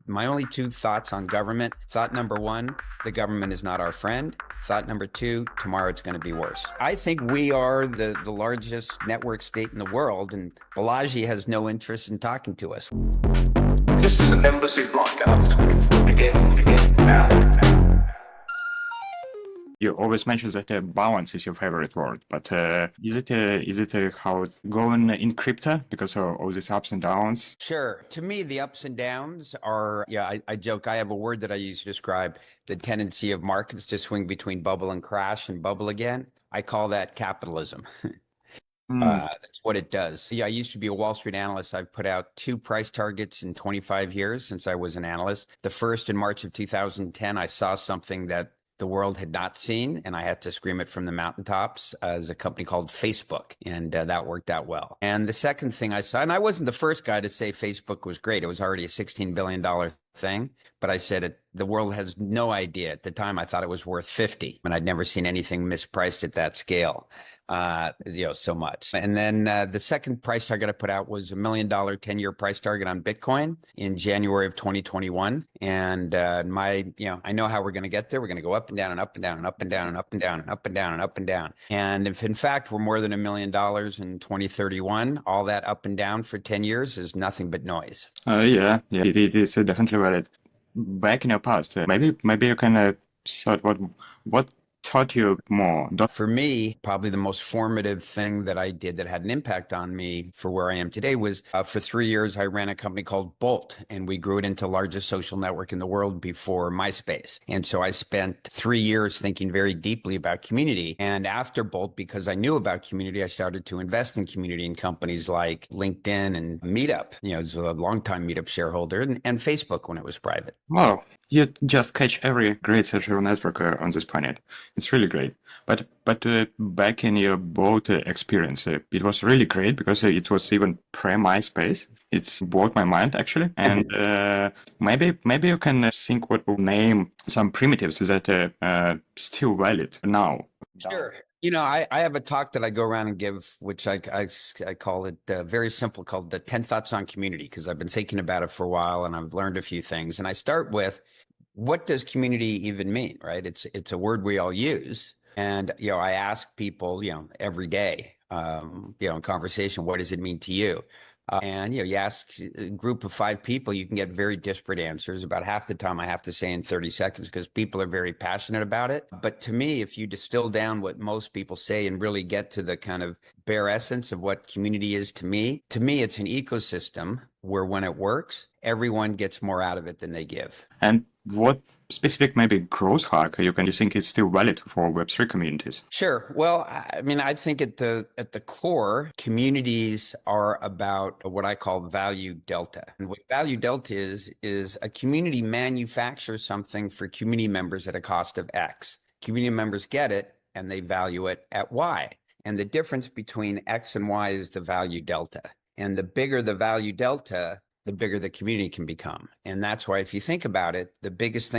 My only two thoughts on government. Thought number one, the government is not our friend. Thought number two, tomorrow it's going to be worse. I think we are the largest network state in the world, and Balaji has no interest in talking to us. This is an embassy broadcast. Again, now. You always mention that balance is your favorite word, but is it how it's going in crypto because of all these ups and downs? Sure. To me, the ups and downs are, I joke, I have a word that I use to describe the tendency of markets to swing between bubble and crash and bubble again. I call that capitalism. That's what it does. Yeah, I used to be a Wall Street analyst. I've put out 2 price targets in 25 years since I was an analyst. The first in March of 2010, I saw something that the world had not seen, and I had to scream it from the mountaintops as a company called Facebook, and that worked out well. And the second thing I saw, and I wasn't the first guy to say Facebook was great. It was already a $16 billion thing, but I said the world has no idea. At the time, I thought it was worth 50, and I'd never seen anything mispriced at that scale. So much. And then the second price target I put out was $1 million 10-year price target on Bitcoin in January of 2021. And I know how we're going to get there. We're going to go up and down and up and down and up and down and up and down and up and down and up and down. And if in fact we're more than $1 million in 2031, all that up and down for 10 years is nothing but noise. Yeah, it is definitely valid. Back in your past, maybe you can sort what taught you more? For me, probably the most formative thing that I did that had an impact on me for where I am today was for 3 years, I ran a company called Bolt, and we grew it into the largest social network in the world before MySpace. And so I spent 3 years thinking very deeply about community. And after Bolt, because I knew about community, I started to invest in community in companies like LinkedIn and Meetup. I was a longtime Meetup shareholder, and Facebook when it was private. Wow, you just catch every great social network on this planet. It's really great. But back in your boat experience, it was really great because it was even pre-MySpace. It's blew my mind actually. And maybe you can think what will name some primitives that are still valid now. Sure. I have a talk that I go around and give, which I call it very simple, called the 10 Thoughts on Community, because I've been thinking about it for a while and I've learned a few things. And I start with, what does community even mean, right? It's a word we all use. And, I ask people, every day, in conversation, what does it mean to you? And, you ask a group of 5 people, you can get very disparate answers. About half the time I have to say in 30 seconds because people are very passionate about it. But to me, if you distill down what most people say and really get to the kind of bare essence of what community is to me, it's an ecosystem where when it works, everyone gets more out of it than they give. And what specific maybe growth hack you think is still valid for Web3 communities? Sure. Well, I think at the core, communities are about what I call value delta. And what value delta is a community manufactures something for community members at a cost of X. Community members get it and they value it at Y. And the difference between X and Y is the value delta. And the bigger the value delta, the bigger the community can become. And that's why if you think about it, the biggest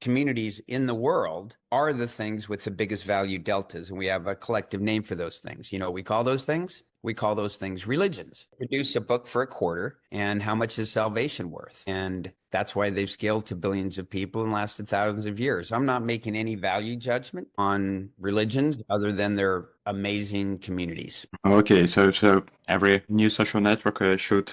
communities in the world are the things with the biggest value deltas. And we have a collective name for those things. You know what we call those things? We call those things religions. Produce a book for a quarter, and how much is salvation worth? And that's why they've scaled to billions of people and lasted thousands of years. I'm not making any value judgment on religions other than they're amazing communities. Okay, so every new social network should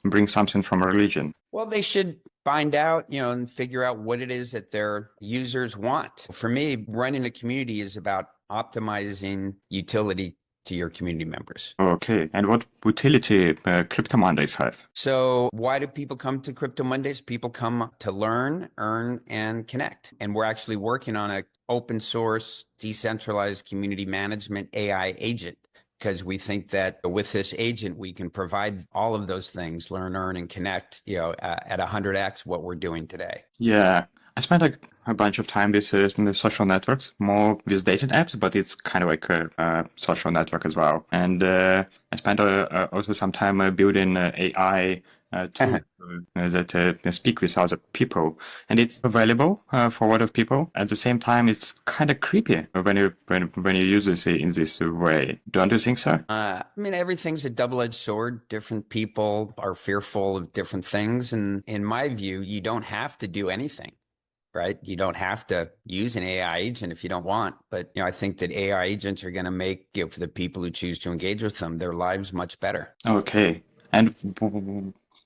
bring something from religion. Well, they should find out, and figure out what it is that their users want. For me, running a community is about optimizing utility to your community members. Okay, and what utility CryptoMondays have? So why do people come to CryptoMondays? People come to learn, earn, and connect. And we're actually working on an open source, decentralized community management AI agent, because we think that with this agent, we can provide all of those things, learn, earn, and connect, at 100x what we're doing today. Yeah. I spent a bunch of time with the social networks, more with dating apps, but it's kind of like a social network as well. And I spent also some time building AI tool that speak with other people, and it's available for a lot of people. At the same time, it's kind of creepy when you use it in this way. Don't you think so? I mean, everything's a double-edged sword. Different people are fearful of different things. And in my view, you don't have to do anything, right? You don't have to use an AI agent if you don't want. But, I think that AI agents are going to make, for the people who choose to engage with them, their lives much better. Okay. And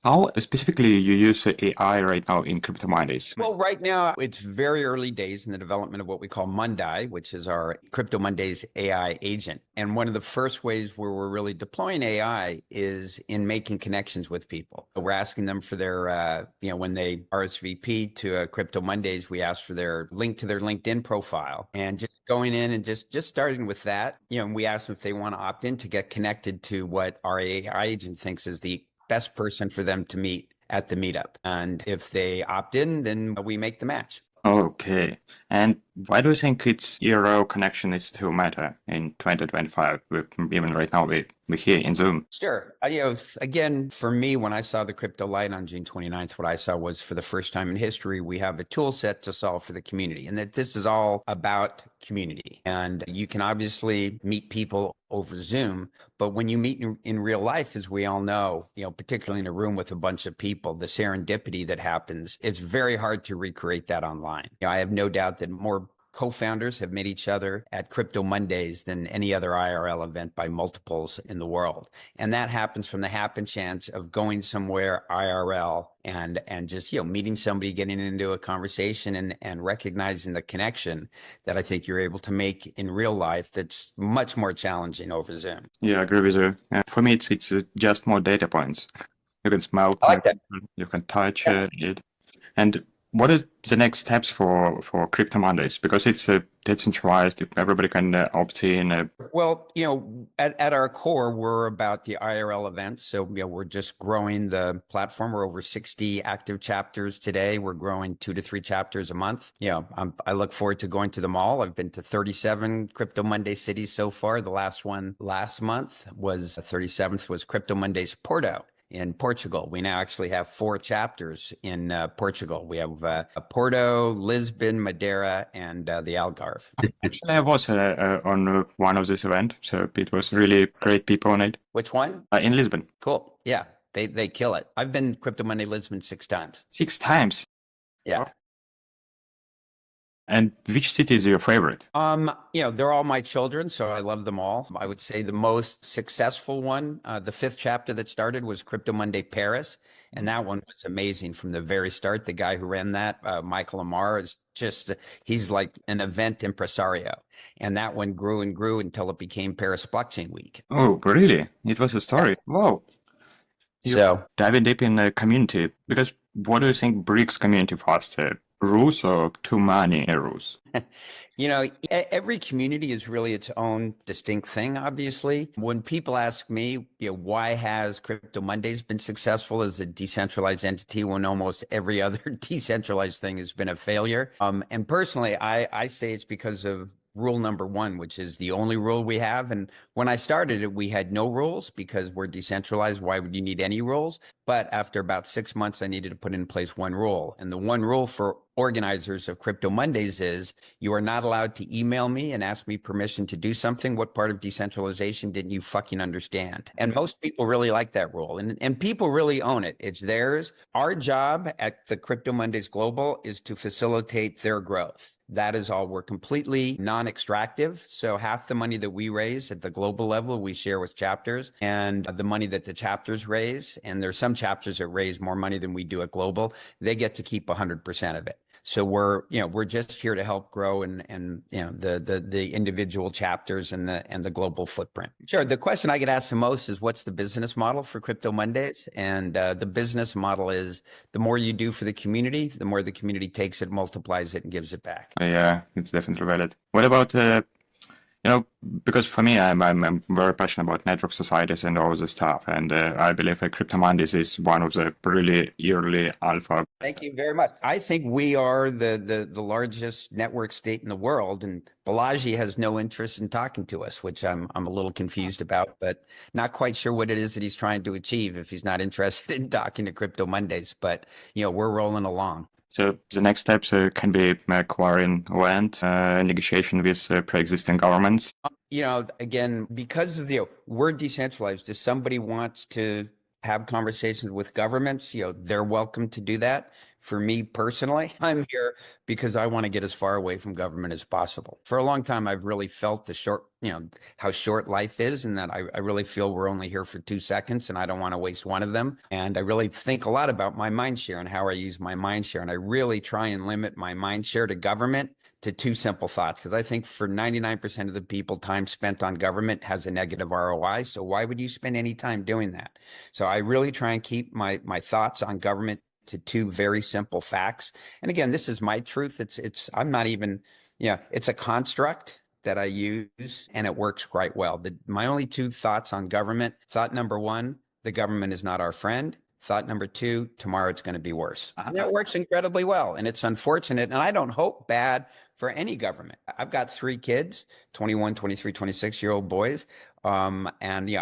how specifically you use AI right now in CryptoMondays? Well, right now, it's very early days in the development of what we call MundAI, which is our CryptoMondays AI agent. And one of the first ways where we're really deploying AI is in making connections with people. We're asking them for their, when they RSVP to a CryptoMondays, we ask for their link to their LinkedIn profile and just going in and just starting with that, and we ask them if they want to opt in to get connected to what our AI agent thinks is the best person for them to meet at the meetup. And if they opt in, then we make the match. Okay. And why do you think its zero connection is still matter in 2025? Even right now, we're here in Zoom. Sure. Again, for me, when I saw the crypto light on June 29th, what I saw was for the first time in history, we have a tool set to solve for the community, and that this is all about community. And you can obviously meet people over Zoom, but when you meet in real life, as we all know, particularly in a room with a bunch of people, the serendipity that happens, it's very hard to recreate that online. I have no doubt that more co-founders have met each other at Crypto Mondays than any other IRL event by multiples in the world. And that happens from the happen chance of going somewhere IRL and just, meeting somebody, getting into a conversation and recognizing the connection that I think you're able to make in real life that's much more challenging over Zoom. Yeah, I agree with you. For me, it's just more data points. You can smell, I like that. you can touch it. And what is the next steps for Crypto Mondays? Because it's decentralized, everybody can opt in. Well, at our core, we're about the IRL events. So, we're just growing the platform. We're over 60 active chapters today. We're growing 2 to 3 chapters a month. I look forward to going to them all. I've been to 37 Crypto Monday cities so far. The last one last month was 37th was Crypto Mondays Porto in Portugal. We now actually have 4 chapters in Portugal. We have Porto, Lisbon, Madeira, and the Algarve. Actually, I was on one of this event, so it was really great people on it. Which one? In Lisbon. Cool. Yeah, they kill it. I've been Crypto Monday Lisbon 6 times. 6 times? Yeah. And which city is your favorite? They're all my children, so I love them all. I would say the most successful one, the 5th chapter that started was Crypto Monday Paris. And that one was amazing from the very start. The guy who ran that, Michael Amar, is just, he's like an event impresario. And that one grew and grew until it became Paris Blockchain Week. Oh, really? It was a story. Yeah. Wow. So diving deep in the community, because what do you think breaks community faster? Rules or too many rules? Every community is really its own distinct thing, obviously. When people ask me, why has Crypto Mondays been successful as a decentralized entity when almost every other decentralized thing has been a failure? And personally, I say it's because of rule number 1, which is the only rule we have. And when I started it, we had no rules because we're decentralized. Why would you need any rules? But after about 6 months, I needed to put in place one rule. And the one rule for organizers of Crypto Mondays is you are not allowed to email me and ask me permission to do something. What part of decentralization didn't you fucking understand? And most people really like that rule. And people really own it. It's theirs. Our job at the Crypto Mondays Global is to facilitate their growth. That is all. We're completely non-extractive. So half the money that we raise at the global level, we share with chapters, and the money that the chapters raise, and there's some chapters that raise more money than we do at global, they get to keep 100% of it. So we're just here to help grow and the individual chapters and the global footprint. Sure. The question I get asked the most is what's the business model for Crypto Mondays? And the business model is the more you do for the community, the more the community takes it, multiplies it, and gives it back. Yeah, it's definitely valid. What about You know, because for me, I'm very passionate about network societies and all this stuff, and I believe CryptoMondays is one of the really early alpha. Thank you very much. I think we are the largest network state in the world, and Balaji has no interest in talking to us, which I'm a little confused about, but not quite sure what it is that he's trying to achieve if he's not interested in talking to Crypto Mondays. But we're rolling along. So the next steps can be acquiring land, negotiation with pre-existing governments. Again, because of we're decentralized. If somebody wants to have conversations with governments, they're welcome to do that. For me personally, I'm here because I want to get as far away from government as possible. For a long time, I've really felt how short life is, and that I really feel we're only here for 2 seconds, and I don't want to waste one of them. And I really think a lot about my mind share and how I use my mind share. And I really try and limit my mind share to government to 2 simple thoughts, because I think for 99% of the people, time spent on government has a negative ROI. So why would you spend any time doing that? So I really try and keep my thoughts on government to 2 very simple facts. And again, this is my truth. I'm not even, it's a construct that I use, and it works quite well. My only 2 thoughts on government: thought number 1, the government is not our friend. Thought number 2, tomorrow it's going to be worse. That works incredibly well. And it's unfortunate. And I don't hope bad for any government. I've got 3 kids, 21, 23, 26-year-old boys. And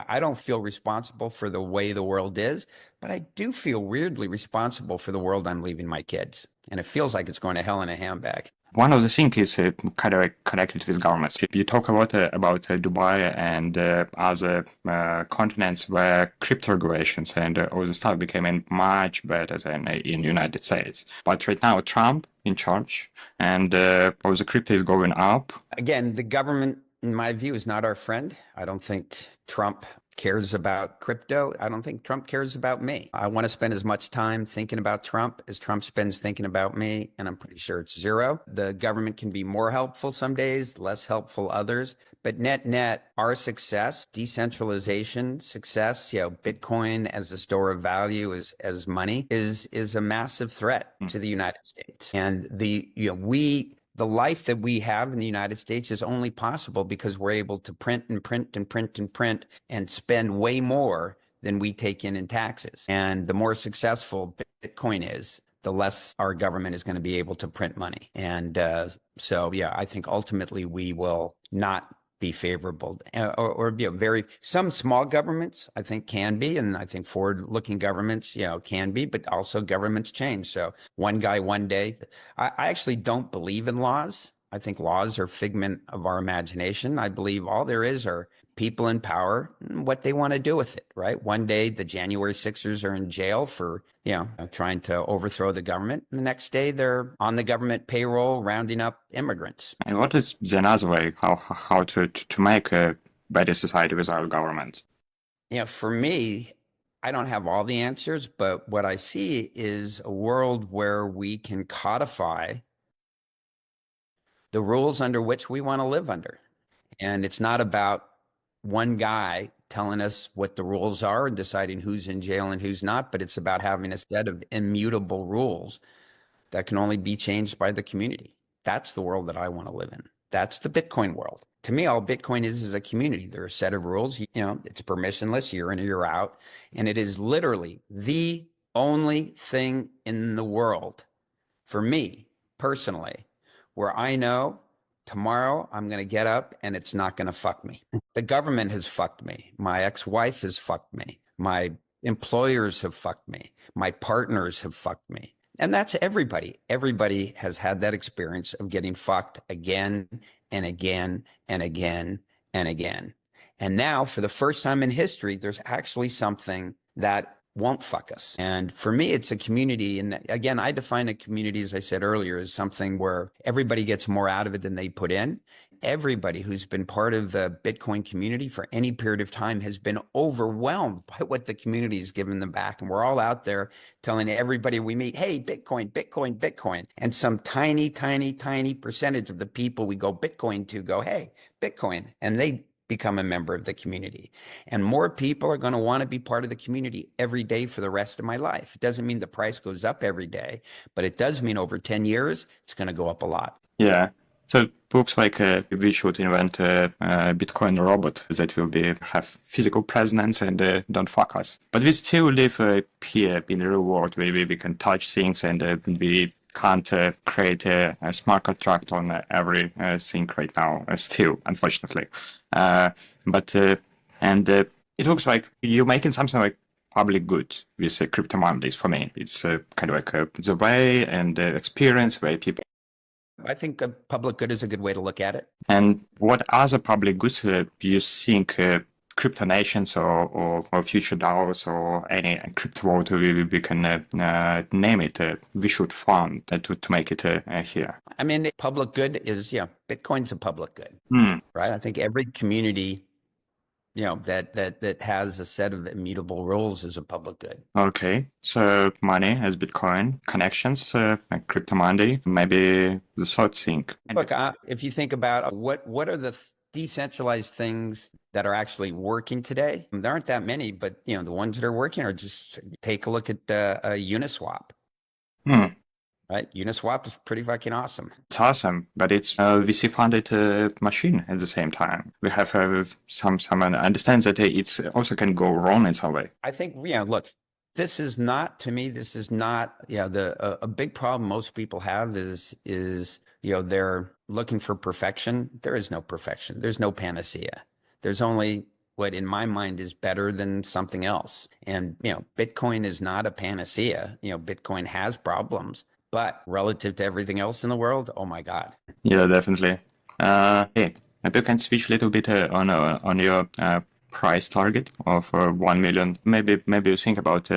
I don't feel responsible for the way the world is, but I do feel weirdly responsible for the world I'm leaving my kids. And it feels like it's going to hell in a handbag. One of the things is kind of connected with governments. You talk about Dubai and other continents where crypto regulations and all the stuff became much better than in the United States. But right now, Trump in charge, and all the crypto is going up. Again, the government, in my view, is not our friend. I don't think Trump cares about crypto. I don't think Trump cares about me. I want to spend as much time thinking about Trump as Trump spends thinking about me, and I'm pretty sure it's 0. The government can be more helpful some days, less helpful others, but net, our success, decentralization success, Bitcoin as a store of value, as money, is a massive threat to the United States. And the life that we have in the United States is only possible because we're able to print and print and print and print and spend way more than we take in taxes. And the more successful Bitcoin is, the less our government is going to be able to print money. And I think ultimately we will not be favorable, or some small governments I think can be, and I think forward-looking governments can be, but also governments change. So one guy one day. I actually don't believe in laws. I think laws are figment of our imagination. I believe all there is are people in power and what they want to do with it, right? One day the January 6ers are in jail for trying to overthrow the government, and the next day they're on the government payroll rounding up immigrants. And what is the another way how to make a better society without government? For me, I don't have all the answers, but what I see is a world where we can codify the rules under which we want to live under. And it's not about one guy telling us what the rules are and deciding who's in jail and who's not, but it's about having a set of immutable rules that can only be changed by the community. That's the world that I want to live in. That's the Bitcoin world. To me, all Bitcoin is a community. There are a set of rules. It's permissionless, year in or year out. And it is literally the only thing in the world, for me personally, where I know tomorrow I'm going to get up and it's not going to fuck me. The government has fucked me. My ex-wife has fucked me. My employers have fucked me. My partners have fucked me. And that's everybody. Everybody has had that experience of getting fucked again and again and again and again. And now, for the first time in history, there's actually something that won't fuck us. And for me, it's a community. And again, I define a community, as I said earlier, as something where everybody gets more out of it than they put in. Everybody who's been part of the Bitcoin community for any period of time has been overwhelmed by what the community has given them back. And we're all out there telling everybody we meet, hey, Bitcoin, Bitcoin, Bitcoin. And some tiny, tiny, tiny percentage of the people we go Bitcoin to go, hey, Bitcoin. And they become a member of the community. And more people are going to want to be part of the community every day for the rest of my life. It doesn't mean the price goes up every day, but it does mean over 10 years, it's going to go up a lot. Yeah. So it looks like we should invent a Bitcoin robot that will have physical presence and don't fuck us. But we still live here in the real world where we can touch things and we can't create a smart contract on every thing right now, still, unfortunately. It looks like you're making something like public good with CryptoMondays for me. It's kind of like the way and the experience where people. I think a public good is a good way to look at it. And what other public goods do you think crypto nations or future DAOs or any crypto world we can name it, we should fund to make it here? I mean, public good is, Bitcoin's a public good, right? I think every community, that has a set of immutable rules is a public good. Okay, so money as Bitcoin, connections, like CryptoMonday, maybe the third thing. Look, if you think about what are the decentralized things that are actually working today, there aren't that many, but the ones that are working are just take a look at Uniswap. Right, Uniswap is pretty fucking awesome. It's awesome, but it's a VC-funded machine at the same time. We have someone understands that it also can go wrong in some way. I think, look, this is not a big problem most people have is they're looking for perfection. There is no perfection. There's no panacea. There's only what in my mind is better than something else. And, Bitcoin is not a panacea. Bitcoin has problems. But relative to everything else in the world, oh my God. Yeah, definitely. Hey, maybe you can switch a little bit on your price target of 1 million. Maybe you think about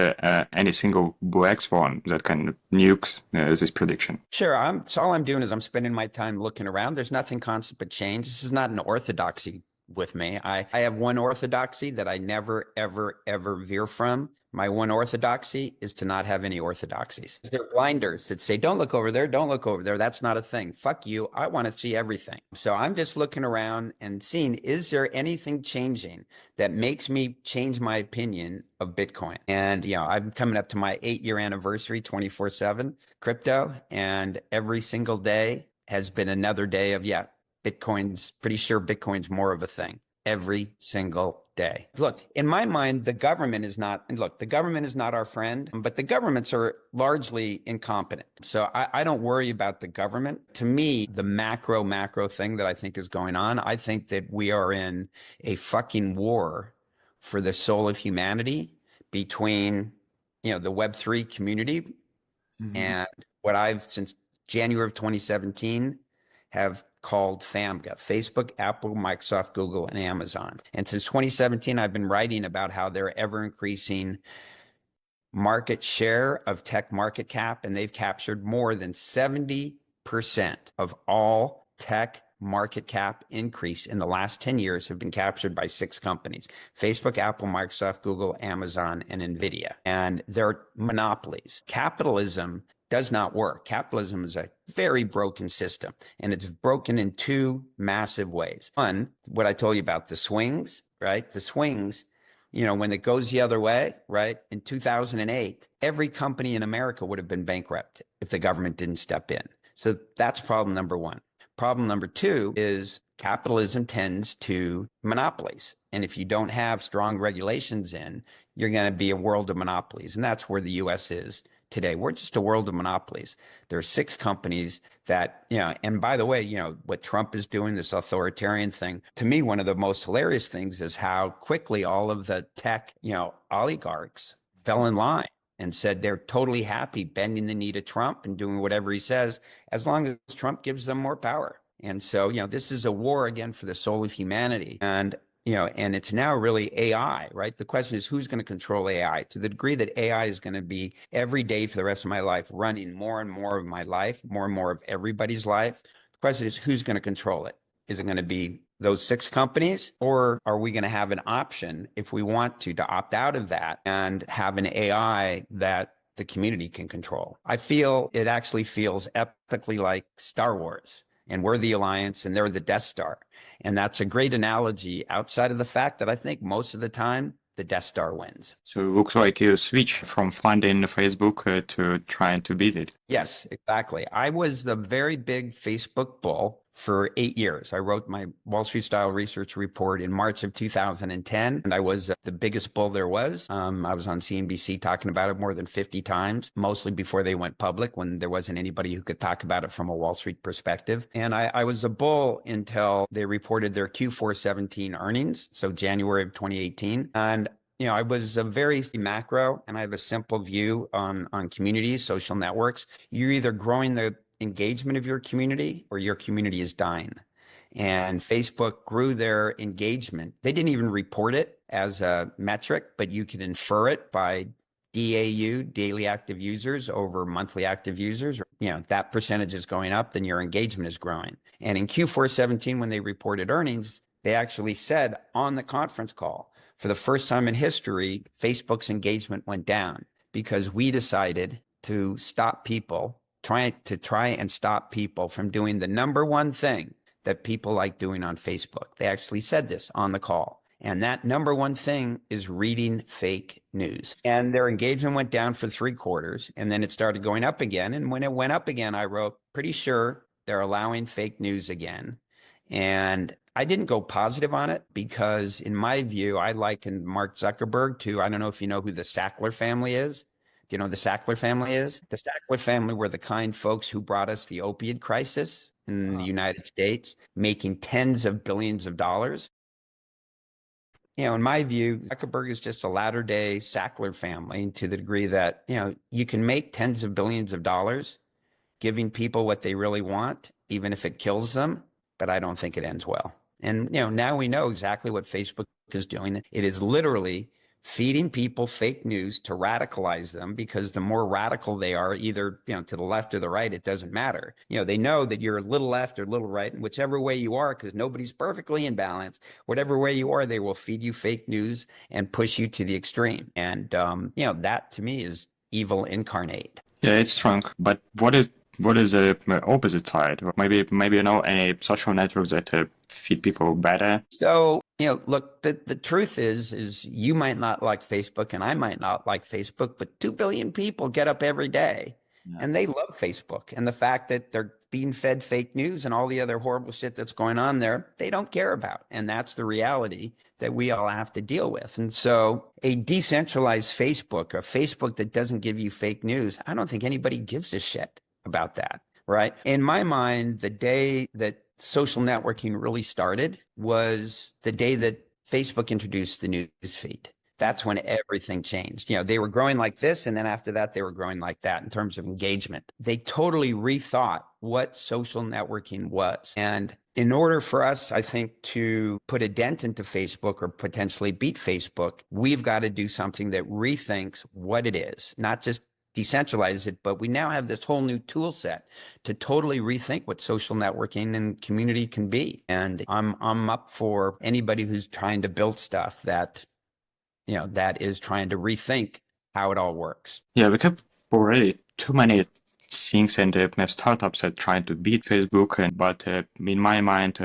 any single black swan that can nuke this prediction. Sure. So all I'm doing is I'm spending my time looking around. There's nothing constant but change. This is not an orthodoxy with me. I have one orthodoxy that I never, ever, ever veer from. My one orthodoxy is to not have any orthodoxies. There are blinders that say, don't look over there, don't look over there. That's not a thing. Fuck you. I want to see everything. So I'm just looking around and seeing, is there anything changing that makes me change my opinion of Bitcoin? And, I'm coming up to my 8-year anniversary, 24/7 crypto. And every single day has been another day of, pretty sure Bitcoin's more of a thing every single day. Look, in my mind, the government is not our friend, but the governments are largely incompetent. So I don't worry about the government. To me, the macro thing that I think is going on, I think that we are in a fucking war for the soul of humanity between, the Web3 community and what I've, since January of 2017, have called FAMGA, Facebook, Apple, Microsoft, Google, and Amazon. And since 2017, I've been writing about how they're ever increasing market share of tech market cap, and they've captured more than 70% of all tech market cap increase in the last 10 years have been captured by 6 companies: Facebook, Apple, Microsoft, Google, Amazon, and NVIDIA. And they're monopolies. Capitalism does not work. Capitalism is a very broken system, and it's broken in 2 massive ways. One, what I told you about the swings, right? The swings, when it goes the other way, right? In 2008, every company in America would have been bankrupt if the government didn't step in. So that's problem number 1. Problem number 2 is capitalism tends to monopolies. And if you don't have strong regulations you're going to be a world of monopolies. And that's where the US is today. We're just a world of monopolies. There are 6 companies that, and by the way, what Trump is doing, this authoritarian thing, to me, one of the most hilarious things is how quickly all of the tech, oligarchs fell in line and said they're totally happy bending the knee to Trump and doing whatever he says, as long as Trump gives them more power. And so, this is a war again for the soul of humanity. And and it's now really AI, right? The question is, who's going to control AI? To the degree that AI is going to be every day for the rest of my life, running more and more of my life, more and more of everybody's life. The question is, who's going to control it? Is it going to be those 6 companies, or are we going to have an option, if we want to opt out of that and have an AI that the community can control? I feel it actually feels epically like Star Wars. And we're the Alliance and they're the Death Star. And that's a great analogy outside of the fact that I think most of the time, the Death Star wins. So it looks like you switch from funding Facebook to trying to beat it. Yes, exactly. I was the very big Facebook bull for 8 years. I wrote my Wall Street style research report in March of 2010, and I was the biggest bull there was. I was on CNBC talking about it more than 50 times, mostly before they went public, when there wasn't anybody who could talk about it from a Wall Street perspective. And I was a bull until they reported their Q4 17 earnings, so January of 2018. And I was a very macro, and I have a simple view on communities, social networks. You're either growing the engagement of your community or your community is dying. And Facebook grew their engagement. They didn't even report it as a metric, but you can infer it by DAU, daily active users, over monthly active users. That percentage is going up, then your engagement is growing. And in Q4 17, when they reported earnings, they actually said on the conference call, for the first time in history, Facebook's engagement went down because we decided to stop people, try and stop people from doing the number one thing that people like doing on Facebook. They actually said this on the call. And that number one thing is reading fake news. And their engagement went down for 3 quarters, and then it started going up again. And when it went up again, I wrote, pretty sure they're allowing fake news again. And I didn't go positive on it because, in my view, I likened Mark Zuckerberg to, I don't know if you know who the Sackler family is. Do you know who the Sackler family is? The Sackler family were the kind folks who brought us the opioid crisis in the United States, making tens of billions of dollars. In my view, Zuckerberg is just a latter-day Sackler family, to the degree that, you can make tens of billions of dollars giving people what they really want, even if it kills them. But I don't think it ends well. And, now we know exactly what Facebook is doing. It is literally feeding people fake news to radicalize them, because the more radical they are, either, to the left or the right, it doesn't matter. They know that you're a little left or a little right, and whichever way you are, because nobody's perfectly in balance, whatever way you are, they will feed you fake news and push you to the extreme. And, that to me is evil incarnate. Yeah, it's strong. But what is the opposite side? Maybe any social networks that feed people better? So, look, the truth is you might not like Facebook and I might not like Facebook, but 2 billion people get up every day and they love Facebook. And the fact that they're being fed fake news and all the other horrible shit that's going on there, they don't care about. And that's the reality that we all have to deal with. And so a decentralized Facebook, a Facebook that doesn't give you fake news, I don't think anybody gives a shit about that, right? In my mind, the day that social networking really started was the day that Facebook introduced the news feed. That's when everything changed. They were growing like this, and then after that, they were growing like that in terms of engagement. They totally rethought what social networking was. And in order for us, I think, to put a dent into Facebook or potentially beat Facebook, we've got to do something that rethinks what it is, not just decentralize it, but we now have this whole new tool set to totally rethink what social networking and community can be. And I'm up for anybody who's trying to build stuff that, that is trying to rethink how it all works. Yeah, we have already too many things and startups are trying to beat Facebook, but in my mind,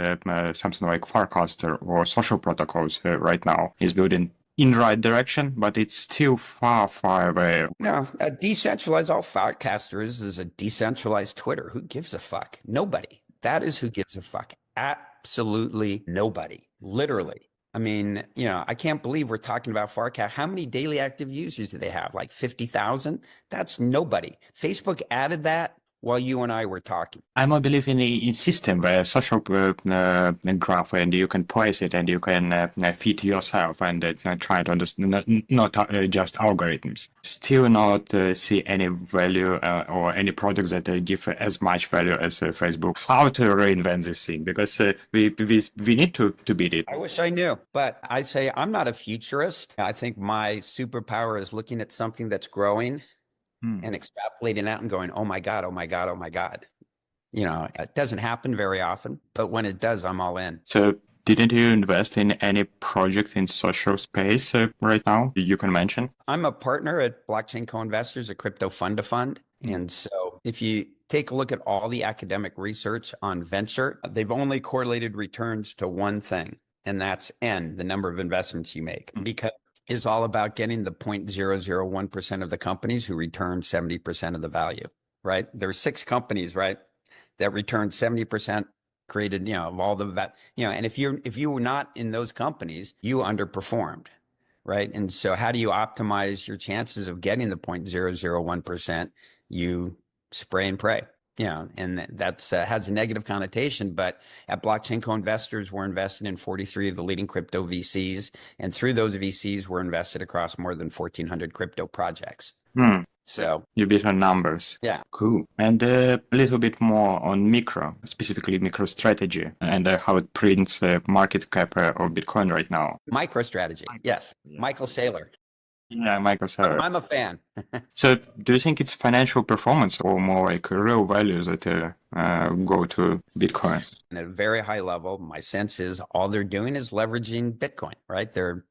something like Farcaster or social protocols right now is building in the right direction, but it's still far, far away. No, a decentralized, all Farcaster is a decentralized Twitter. Who gives a fuck? Nobody. That is who gives a fuck. Absolutely nobody. Literally. I mean, I can't believe we're talking about Farcaster. How many daily active users do they have? Like 50,000? That's nobody. Facebook added that while you and I were talking. I more believe in a system where social graph, and you can place it and you can feed yourself and try to understand, not just algorithms. Still not see any value or any products that give as much value as Facebook. How to reinvent this thing? Because we need to beat it. I wish I knew, but I say I'm not a futurist. I think my superpower is looking at something that's growing and extrapolating out and going, oh my God, oh my God, oh my God. It doesn't happen very often, but when it does, I'm all in. So didn't you invest in any project in social space right now you can mention? I'm a partner at blockchain Coinvestors, a crypto fund to fund. And so if you take a look at all the academic research on venture, they've only correlated returns to one thing, and that's N, the number of investments you make, because is all about getting the 0.001% of the companies who return 70% of the value, right? There are 6 companies, right, that return 70% created, of all the, and if you were not in those companies, you underperformed, right? And so how do you optimize your chances of getting the 0.001%? You spray and pray, and that's has a negative connotation. But at Blockchain Co-Investors, we're invested in 43 of the leading crypto VCs. And through those VCs, we're invested across more than 1,400 crypto projects. So you beat on numbers. Yeah. Cool. And a little bit more on micro, specifically micro strategy, and how it prints the market cap of Bitcoin right now. Micro strategy. Yes. Michael Saylor. Yeah, Michael Saylor. I'm a fan. So do you think it's financial performance or more like real values that go to Bitcoin? And at a very high level, my sense is all they're doing is leveraging Bitcoin, right? They're,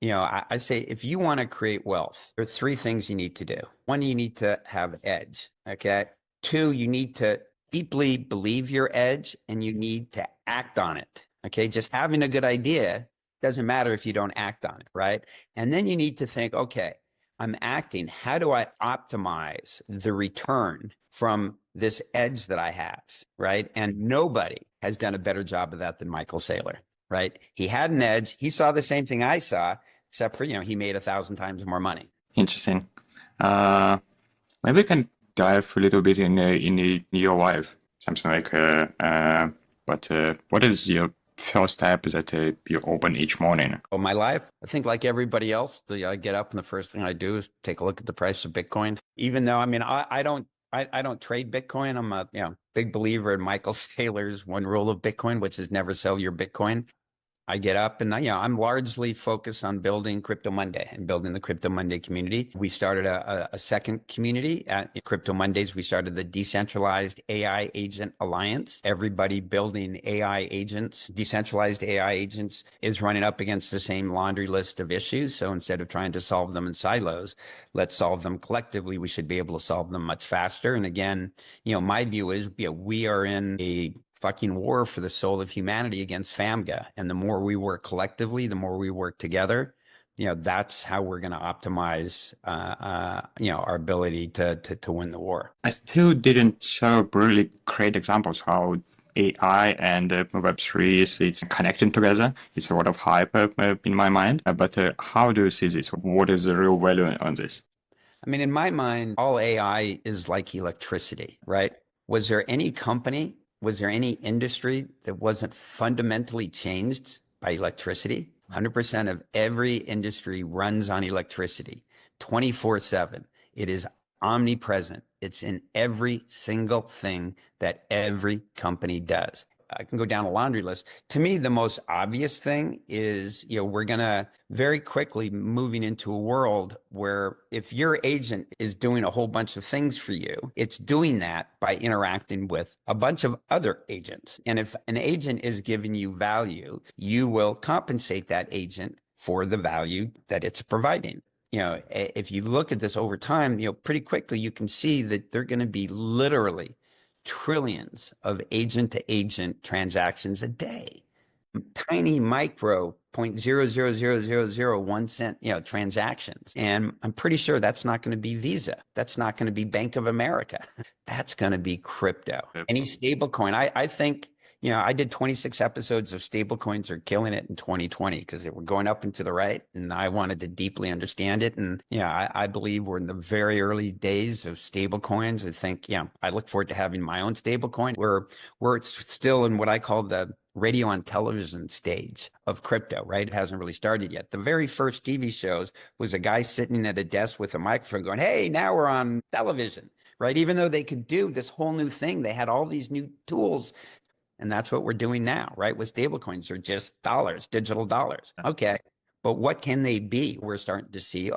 I say if you want to create wealth, there are three things you need to do. One, you need to have edge. Okay. Two, you need to deeply believe your edge and you need to act on it. Okay. Just having a good idea doesn't matter if you don't act on it. Right. And then you need to think, okay, I'm acting. How do I optimize the return from this edge that I have? Right. And nobody has done a better job of that than Michael Saylor. Right. He had an edge. He saw the same thing I saw, except for, he made 1,000 times more money. Interesting. Maybe we can dive a little bit in your life, something like, but what is your first step that you open each morning? Oh, my life? I think like everybody else, I get up and the first thing I do is take a look at the price of Bitcoin. Even though, I don't trade Bitcoin. I'm a big believer in Michael Saylor's one rule of Bitcoin, which is never sell your Bitcoin. I get up and I'm largely focused on building Crypto Monday and building the Crypto Monday community. We started a second community at Crypto Mondays. We started the Decentralized AI Agent Alliance. Everybody building AI agents, decentralized AI agents, is running up against the same laundry list of issues. So instead of trying to solve them in silos, let's solve them collectively. We should be able to solve them much faster. And again, my view is we are in a fucking war for the soul of humanity against FAMGA. And the more we work collectively, the more we work together, that's how we're going to optimize, our ability to win the war. I still didn't show really great examples how AI and Web3 it's connecting together. It's a lot of hype in my mind. But how do you see this? What is the real value on this? In my mind, all AI is like electricity, right? Was there any company? Was there any industry that wasn't fundamentally changed by electricity? 100% of every industry runs on electricity 24/7. It is omnipresent. It's in every single thing that every company does. I can go down a laundry list. To me, the most obvious thing is, we're going to very quickly moving into a world where if your agent is doing a whole bunch of things for you, it's doing that by interacting with a bunch of other agents. And if an agent is giving you value, you will compensate that agent for the value that it's providing. If you look at this over time, pretty quickly, you can see that they're going to be literally trillions of agent-to-agent transactions a day, tiny micro 0.00001 cent, transactions. And I'm pretty sure that's not going to be Visa. That's not going to be Bank of America. That's going to be crypto. Any stable coin. I think, I did 26 episodes of stablecoins are killing it in 2020 because they were going up and to the right. And I wanted to deeply understand it. And, I believe we're in the very early days of stablecoins. I think, I look forward to having my own stablecoin. We're still in what I call the radio and television stage of crypto, right? It hasn't really started yet. The very first TV shows was a guy sitting at a desk with a microphone going, hey, now we're on television, right? Even though they could do this whole new thing, they had all these new tools. And that's what we're doing now, right? With stablecoins, they're just dollars, digital dollars. Okay. But what can they be? We're starting to see,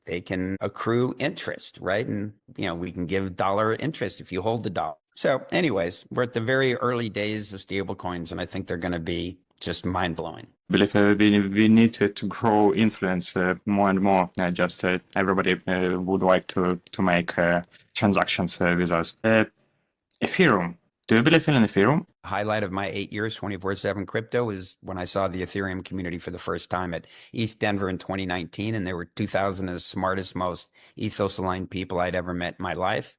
they can accrue interest, right? And, we can give dollar interest if you hold the dollar. So anyways, we're at the very early days of stablecoins, and I think they're going to be just mind blowing. I believe we need to grow influence more and more. Everybody would like to make transactions with us. Ethereum. Do you believe in Ethereum? Highlight of my 8 years, 24/7 crypto is when I saw the Ethereum community for the first time at East Denver in 2019. And there were 2,000 of the smartest, most ethos aligned people I'd ever met in my life.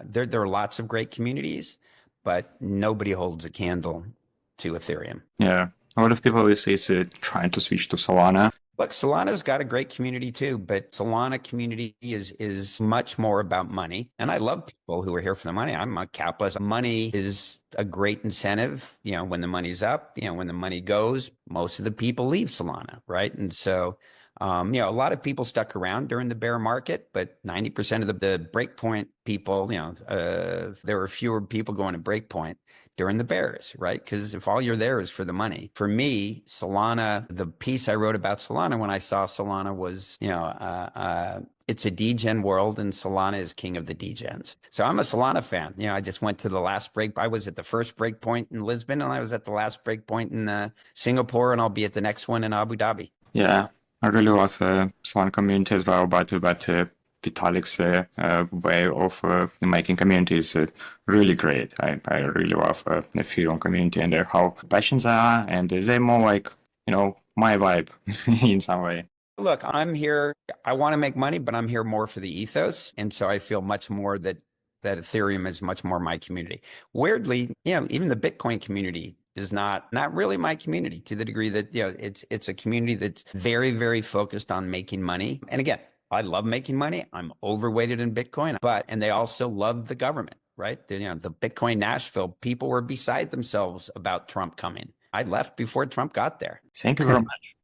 There are lots of great communities, but nobody holds a candle to Ethereum. Yeah. A lot of people is trying to switch to Solana. Look, Solana's got a great community too, but Solana community is much more about money. And I love people who are here for the money. I'm a capitalist. Money is a great incentive. You know, when the money's up, you know, when the money goes, most of the people leave Solana, right? And so, you know, a lot of people stuck around during the bear market, but 90% of the breakpoint people, you know, there were fewer people going to breakpoint during the bears, right? Because if all you're there is for the money. For me, Solana, the piece I wrote about Solana when I saw Solana was, you know, it's a D-Gen world and Solana is king of the D-Gens. So I'm a Solana fan. You know, I just went to the last break. I was at the first break point in Lisbon and I was at the last break point in Singapore, and I'll be at the next one in Abu Dhabi. Yeah, I really love Solana community as well, but Vitalik's way of making community is really great. I really love the Ethereum community and how passions are, and they're more like, you know, my vibe in some way. Look, I'm here. I want to make money, but I'm here more for the ethos. And so I feel much more that Ethereum is much more my community. Weirdly, you know, even the Bitcoin community is not really my community, to the degree that, you know, it's a community that's very, very focused on making money. And again, I love making money. I'm overweighted in Bitcoin, and they also love the government, right? You know, the Bitcoin Nashville, people were beside themselves about Trump coming. I left before Trump got there. Thank you very much.